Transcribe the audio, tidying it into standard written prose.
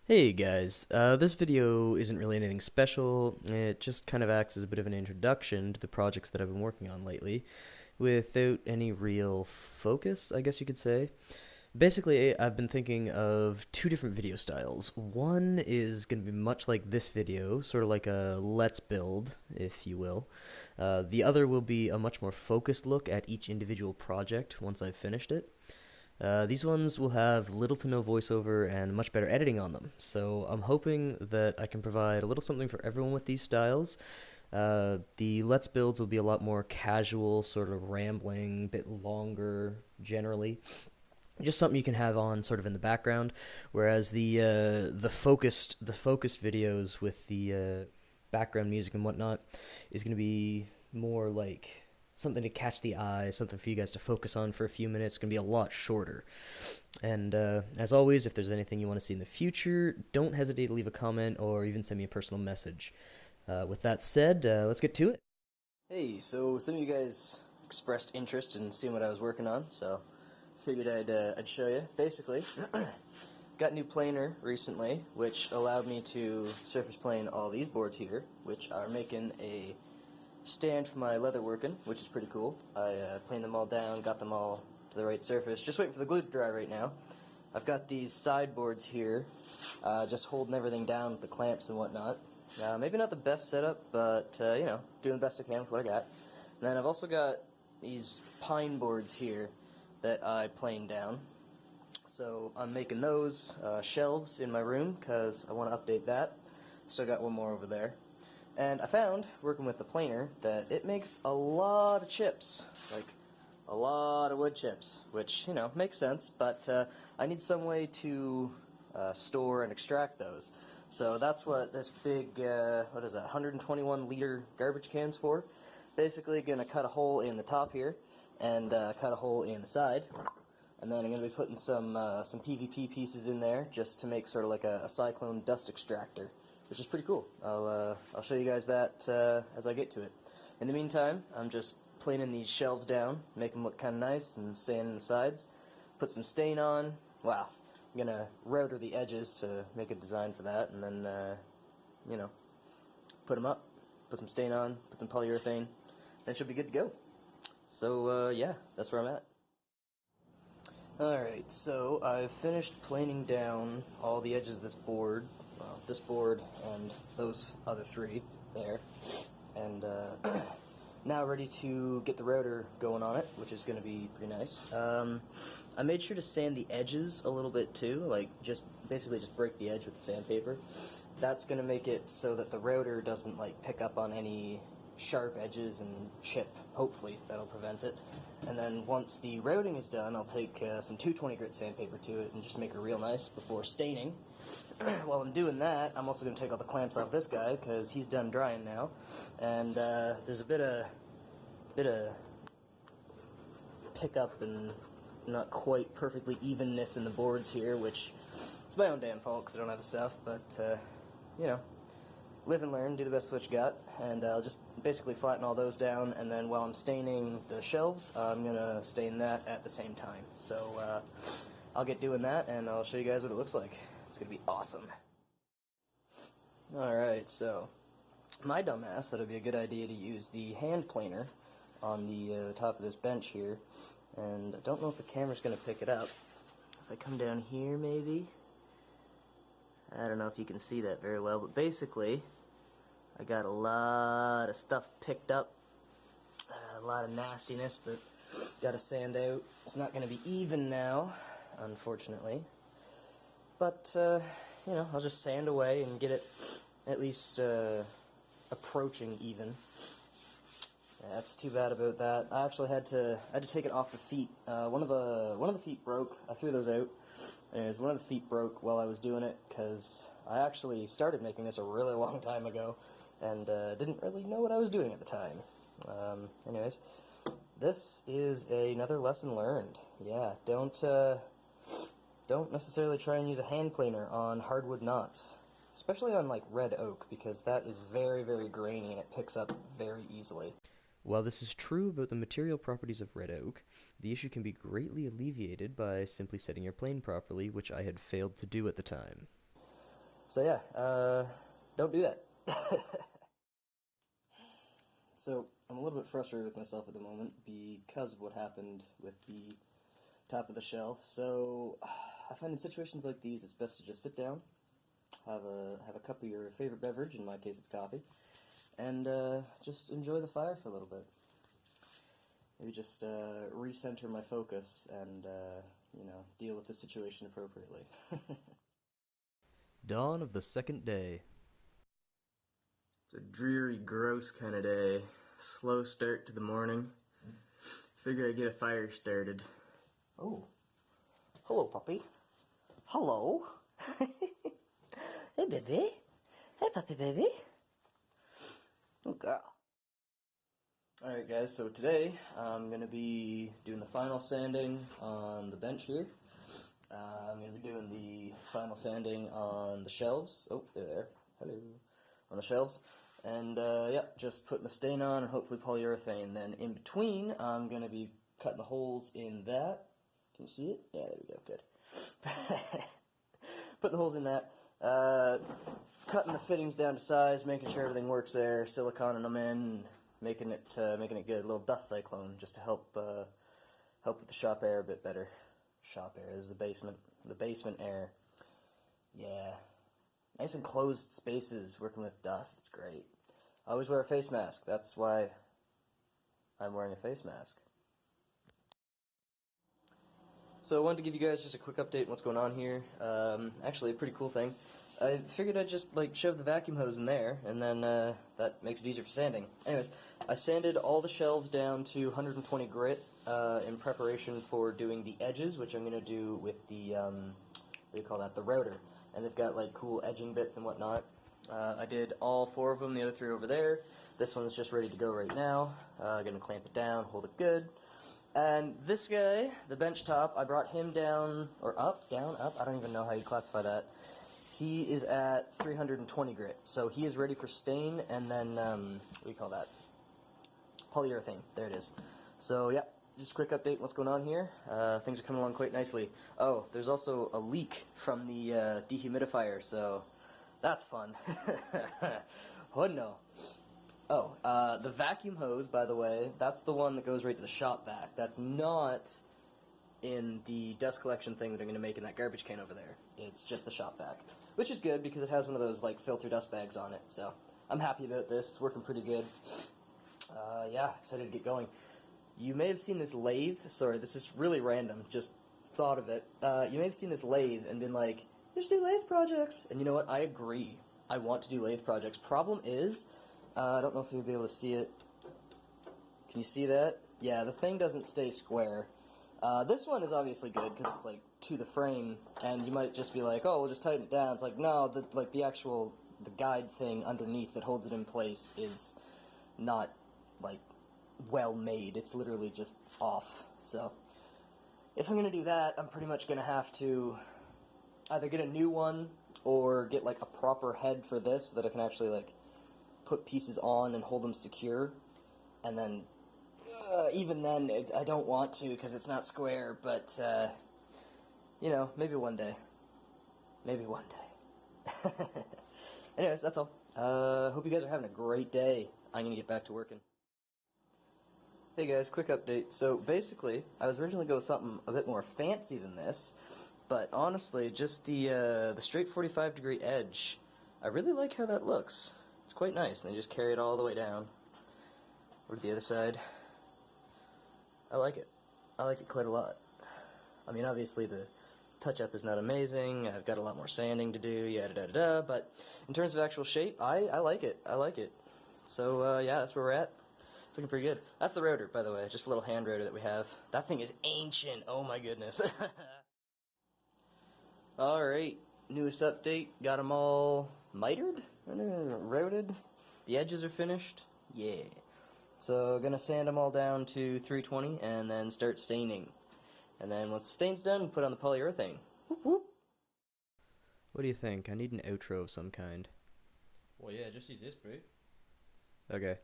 Hey guys, this video isn't really anything special. It just kind of acts as a bit of an introduction to the projects that I've been working on lately, without any real focus, I guess you could say. Basically, I've been thinking of two different video styles. One is going to be much like this video, sort of like a let's build, if you will. The other will be a much more focused look at each individual project once I've finished it. These ones will have little to no voiceover and much better editing on them, so I'm hoping that I can provide a little something for everyone with these styles. The Let's Builds will be a lot more casual, sort of rambling, bit longer generally. Just something you can have on sort of in the background, whereas the focused videos with the background music and whatnot is going to be more like something to catch the eye, something for you guys to focus on for a few minutes. It's going to be a lot shorter. And as always, if there's anything you want to see in the future, don't hesitate to leave a comment or even send me a personal message. With that said, let's get to it. Hey, so some of you guys expressed interest in seeing what I was working on, so figured I'd show you. Basically, got a new planer recently, which allowed me to surface plane all these boards here, which are making a stand for my leather working, which is pretty cool. I planed them all down, got them all to the right surface. Just waiting for the glue to dry right now. I've got these sideboards here, just holding everything down with the clamps and whatnot. Maybe not the best setup, but you know, doing the best I can with what I got. And then I've also got these pine boards here that I planed down. So I'm making those shelves in my room because I want to update that. Still got one more over there. And I found, working with the planer, that it makes a lot of chips, like a lot of wood chips, which, you know, makes sense, but I need some way to store and extract those. So that's what this big, what is that, 121 liter garbage can's for. Basically gonna cut a hole in the top here, and cut a hole in the side. And then I'm going to be putting some PVP pieces in there just to make sort of like a cyclone dust extractor, which is pretty cool. I'll show you guys that as I get to it. In the meantime, I'm just planing these shelves down, make them look kind of nice, and sanding the sides. Put some stain on. Wow. I'm going to router the edges to make a design for that, and then, you know, put them up, put some stain on, put some polyurethane, and it should be good to go. So, yeah, that's where I'm at. Alright, so I've finished planing down all the edges of this board, well, this board and those other three there, and now ready to get the router going on it, which is going to be pretty nice. I made sure to sand the edges a little bit too, like basically just break the edge with the sandpaper. That's going to make it so that the router doesn't like pick up on any sharp edges and chip. Hopefully that'll prevent it. And then once the routing is done, I'll take some 220 grit sandpaper to it and just make it real nice before staining. While I'm doing that, I'm also going to take all the clamps off this guy because he's done drying now. And there's a bit of pickup and not quite perfectly evenness in the boards here, which is my own damn fault because I don't have the stuff. But you know, live and learn, do the best with what you got, and I'll just basically flatten all those down, and then while I'm staining the shelves, I'm going to stain that at the same time. So I'll get doing that, and I'll show you guys what it looks like. It's going to be awesome. Alright, so my dumbass thought it would be a good idea to use the hand planer on the top of this bench here, and I don't know if the camera's going to pick it up. If I come down here, maybe? I don't know if you can see that very well, but basically, I got a lot of stuff picked up, a lot of nastiness that got to sand out. It's not going to be even now, unfortunately, but, you know, I'll just sand away and get it at least approaching even. That's too bad about that. I actually had to take it off the feet. One of the feet broke. I threw those out. Anyways, one of the feet broke while I was doing it because I actually started making this a really long time ago and didn't really know what I was doing at the time. Anyways, this is another lesson learned. Yeah, don't necessarily try and use a hand planer on hardwood knots, especially on like red oak, because that is very, very grainy and it picks up very easily. While this is true about the material properties of red oak, the issue can be greatly alleviated by simply setting your plane properly, which I had failed to do at the time. So yeah, don't do that. So I'm a little bit frustrated with myself at the moment because of what happened with the top of the shelf. So I find in situations like these, it's best to just sit down, have a cup of your favorite beverage. In my case, it's coffee, and just enjoy the fire for a little bit. Maybe just recenter my focus and deal with the situation appropriately. Dawn of the second day. It's a dreary, gross kind of day. Slow start to the morning. Figure I'd get a fire started. Oh. Hello, puppy. Hello. Hey, baby. Hey, puppy baby. Oh, girl. Alright guys, so today I'm going to be doing the final sanding on the bench here. I'm going to be doing the final sanding on the shelves. Oh, they're there. Hello. On the shelves. And yeah, just putting the stain on and hopefully polyurethane. Then in between, I'm going to be cutting the holes in that. Can you see it? Yeah, there we go. Good. Putting the holes in that. Cutting the fittings down to size, making sure everything works there, siliconing them in, making it good. A little dust cyclone just to help with the shop air a bit better. Shop air. This is the basement. The basement air. Yeah. Nice enclosed spaces working with dust. It's great. I always wear a face mask. That's why I'm wearing a face mask. So I wanted to give you guys just a quick update on what's going on here. Actually, a pretty cool thing. I figured I'd just shove the vacuum hose in there, and then that makes it easier for sanding. Anyways, I sanded all the shelves down to 120 grit in preparation for doing the edges, which I'm going to do with the, what do you call that, the router. And they've got cool edging bits and whatnot. I did all 4 of them, the other 3 over there. This one's just ready to go right now. Going to clamp it down, hold it good. And this guy, the bench top, I brought him down, or up, down, up, I don't even know how you classify that. He is at 320 grit, so he is ready for stain, and then, what do you call that? Polyurethane, there it is. So, yeah, just a quick update on what's going on here. Things are coming along quite nicely. Oh, there's also a leak from the dehumidifier, so that's fun. Oh, no. Oh, the vacuum hose, by the way, that's the one that goes right to the shop vac. That's not in the dust collection thing that I'm going to make in that garbage can over there. It's just the shop vac, which is good because it has one of those filter dust bags on it. So I'm happy about this. It's working pretty good. Yeah, excited to get going. You may have seen this lathe. Sorry, this is really random. Just thought of it. You may have seen this lathe and been like, "There's new lathe projects." And you know what? I agree. I want to do lathe projects. Problem is, I don't know if you'll be able to see it. Can you see that? Yeah, the thing doesn't stay square. This one is obviously good because it's to the frame, and you might just be like, "Oh, we'll just tighten it down." It's like, no, the actual guide thing underneath that holds it in place is not well made. It's literally just off. So if I'm gonna do that, I'm pretty much gonna have to either get a new one or get a proper head for this so that I can actually put pieces on and hold them secure. And then even then, I don't want to because it's not square, but maybe one day. Maybe one day. Anyways, that's all. Hope you guys are having a great day. I'm gonna get back to working. Hey guys, quick update. So basically, I was originally going with something a bit more fancy than this, but honestly, just the straight 45-degree edge, I really like how that looks. It's quite nice, and they just carry it all the way down. Or to the other side. I like it. I like it quite a lot. I mean, obviously the touch-up is not amazing, I've got a lot more sanding to do, yada-da-da-da, but in terms of actual shape, I like it. I like it. So, yeah, that's where we're at. It's looking pretty good. That's the router, by the way, just a little hand router that we have. That thing is ancient, oh my goodness. Alright, newest update, got them all mitered? Routed? The edges are finished? Yeah. So, gonna sand them all down to 320 and then start staining. And then once the stain's done, put on the polyurethane. Whoop whoop. What do you think? I need an outro of some kind. Well, yeah, just use this, bro. Okay.